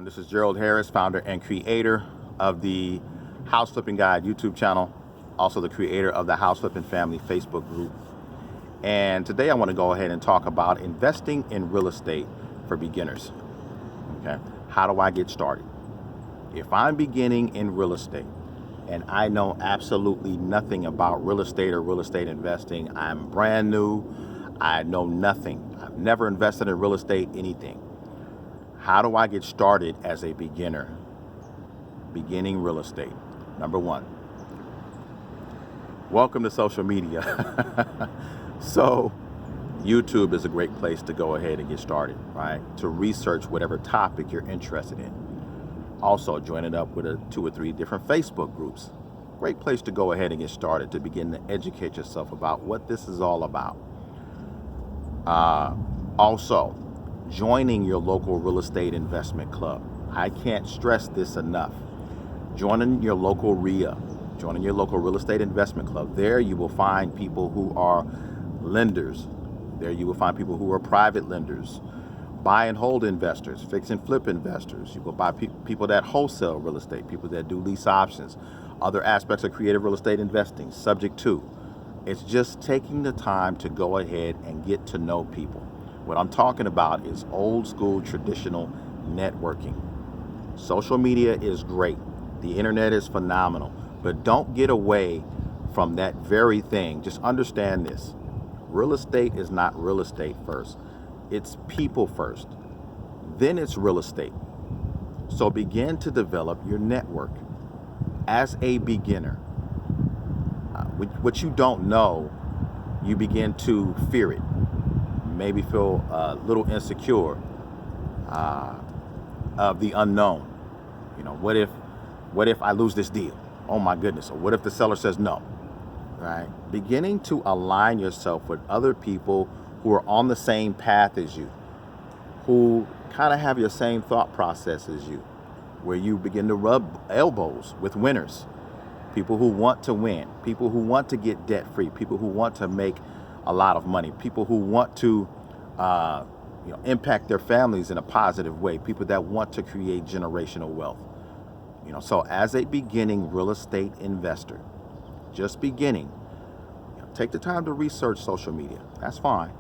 everyone. This is Gerald Harris, founder and creator of the House Flipping Guide YouTube channel, also the creator of the House Flipping Family Facebook group. And today I want to go ahead and talk about investing in real estate for beginners. Okay, how do I get started? If I'm beginning in real estate and I know absolutely nothing about real estate or real estate investing, I'm brand new, I know nothing, I've never invested in real estate, anything. How do I get started as a beginner? Beginning real estate. Number one, welcome to social media. So YouTube is a great place to go ahead and get started, right? To research whatever topic you're interested in. Also, join it up with 2 or 3 different Facebook groups. Great place to go ahead and get started to begin to educate yourself about what this is all about. Also, joining your local real estate investment club. I can't stress this enough. Joining your local RIA, joining your local real estate investment club. There you will find people who are lenders. There you will find people who are private lenders, buy and hold investors, fix and flip investors. You will buy people that wholesale real estate, people that do lease options, other aspects of creative real estate investing, subject to. It's just taking the time to go ahead and get to know people. What I'm talking about is old school traditional networking. Social media is great. The internet is phenomenal, but don't get away from that very thing. Just understand this. Real estate is not real estate first. It's people first. Then it's real estate. So begin to develop your network as a beginner. What you don't know, you begin to fear it. Maybe feel a little insecure of the unknown. You know, what if I lose this deal? Oh my goodness. Or what if the seller says no? Right? Beginning to align yourself with other people who are on the same path as you, who kind of have your same thought process as you, where you begin to rub elbows with winners, people who want to win, people who want to get debt free, people who want to make a lot of money, people who want to impact their families in a positive way, people that want to create generational wealth. So as a beginning real estate investor, just beginning, take the time to research social media. That's fine.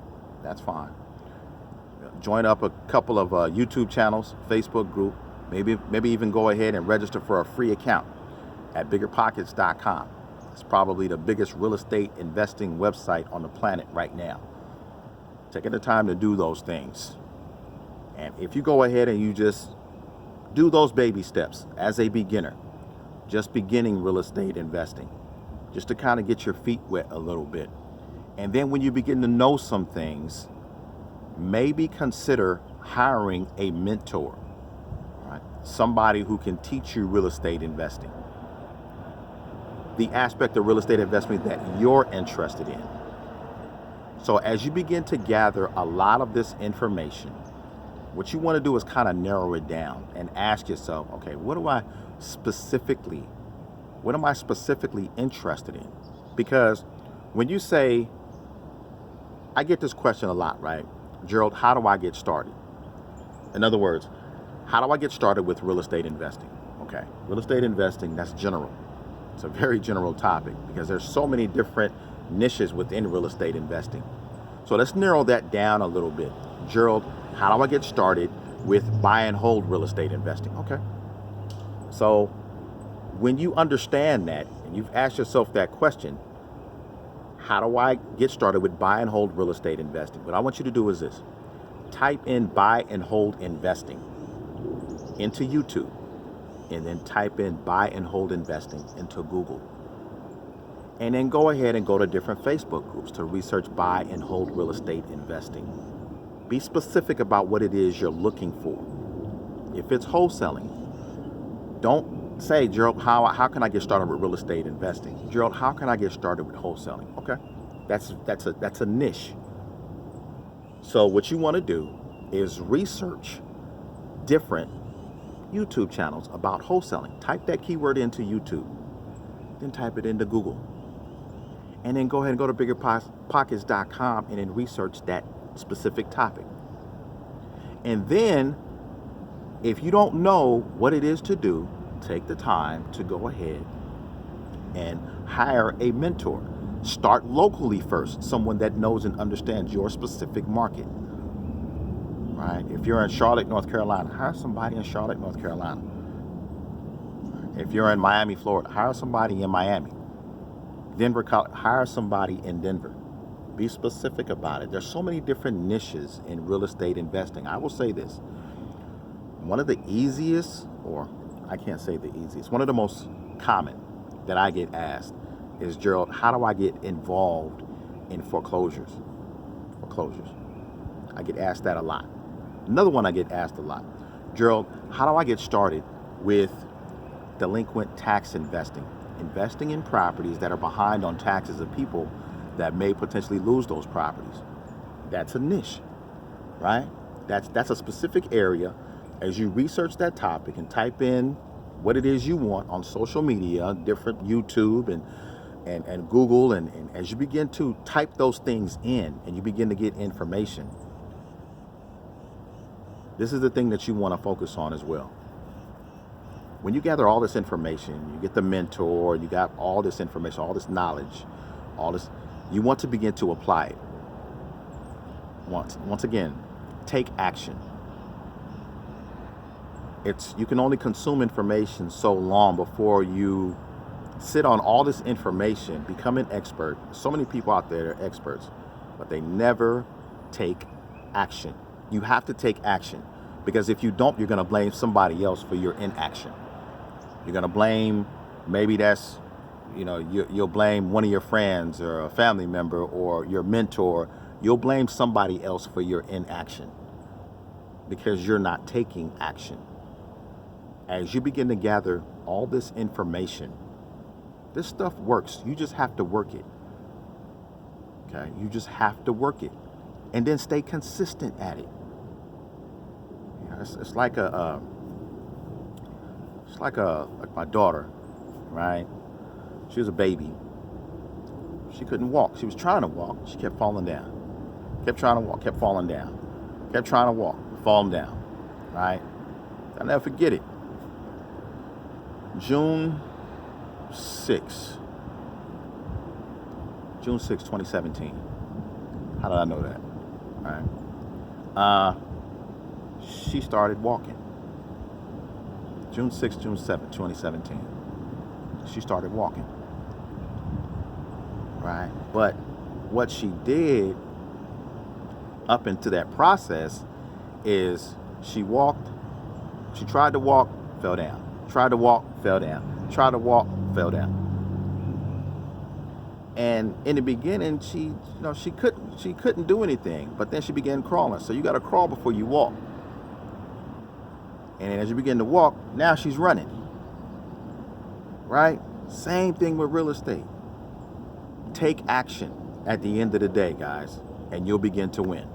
Join up a couple of YouTube channels, Facebook group, maybe even go ahead and register for a free account at biggerpockets.com. It's probably the biggest real estate investing website on the planet right now. Taking the time to do those things. And if you go ahead and you just do those baby steps as a beginner, just beginning real estate investing, just to kind of get your feet wet a little bit. And then when you begin to know some things, maybe consider hiring a mentor, right? Somebody who can teach you real estate investing, the aspect of real estate investment that you're interested in. So as you begin to gather a lot of this information, what you want to do is kind of narrow it down and ask yourself, okay, what am I specifically interested in? Because when you say, I get this question a lot, right? Gerald, how do I get started? In other words, how do I get started with real estate investing? Okay, real estate investing, that's general. It's a very general topic because there's so many different niches within real estate investing. So let's narrow that down a little bit. Gerald, how do I get started with buy and hold real estate investing? Okay. So when you understand that and you've asked yourself that question, how do I get started with buy and hold real estate investing? What I want you to do is this. Type in buy and hold investing into YouTube, and then type in buy and hold investing into Google. And then go ahead and go to different Facebook groups to research buy and hold real estate investing. Be specific about what it is you're looking for. If it's wholesaling, don't say, Gerald, how can I get started with real estate investing? Gerald, how can I get started with wholesaling? Okay, that's a niche. So what you want to do is research different YouTube channels about wholesaling. Type that keyword into YouTube, then type it into Google. And then go ahead and go to biggerpockets.com and then research that specific topic. And then If you don't know what it is to do, take the time to go ahead and hire a mentor. Start locally first, someone that knows and understands your specific market. Right? If you're in Charlotte, North Carolina, hire somebody in Charlotte, North Carolina. If you're in Miami, Florida, hire somebody in Miami. Denver, hire somebody in Denver. Be specific about it. There's so many different niches in real estate investing. I will say this. One of the easiest, or I can't say the easiest, one of the most common that I get asked is, Gerald, how do I get involved in foreclosures? I get asked that a lot. Another one I get asked a lot, Gerald, how do I get started with delinquent tax investing? Investing in properties that are behind on taxes of people that may potentially lose those properties. That's a niche, right? That's a specific area. As you research that topic and type in what it is you want on social media, different YouTube and Google, and as you begin to type those things in and you begin to get information, this is the thing that you want to focus on as well. When you gather all this information, you get the mentor, you got all this information, all this knowledge, all this, you want to begin to apply it. Once again, take action. You can only consume information so long before you sit on all this information, become an expert. So many people out there are experts, but they never take action. You have to take action, because if you don't, you're going to blame somebody else for your inaction. You're going to blame, maybe that's, you'll blame one of your friends or a family member or your mentor. You'll blame somebody else for your inaction because you're not taking action. As you begin to gather all this information, this stuff works. You just have to work it. Okay? You just have to work it. And then stay consistent at it. It's like like my daughter, right? She was a baby. She couldn't walk. She was trying to walk. She kept falling down. Kept trying to walk, kept falling down. Kept trying to walk, falling down, right? I'll never forget it. June 6, 2017. How did I know that? Right? She started walking. June 6, June 7, 2017. She started walking. Right? But what she did up into that process is she walked, she tried to walk, fell down. Tried to walk, fell down. Tried to walk, fell down. And in the beginning, she couldn't do anything. But then she began crawling. So you got to crawl before you walk. And as you begin to walk, now she's running. Right? Same thing with real estate. Take action at the end of the day, guys, and you'll begin to win.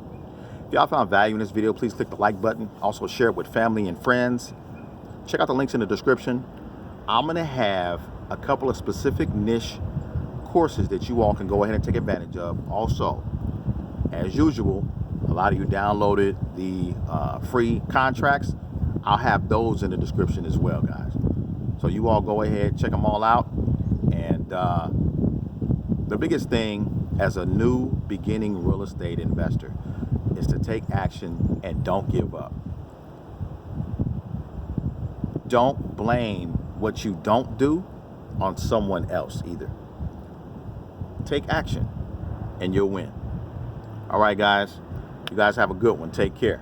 If y'all found value in this video, please click the like button. Also share it with family and friends. Check out the links in the description. I'm going to have a couple of specific niche courses that you all can go ahead and take advantage of. Also, as usual, a lot of you downloaded the free contracts. I'll have those in the description as well, guys. So you all go ahead, check them all out. And the biggest thing as a new beginning real estate investor is to take action and don't give up. Don't blame what you don't do on someone else either. Take action and you'll win. All right, guys. You guys have a good one. Take care.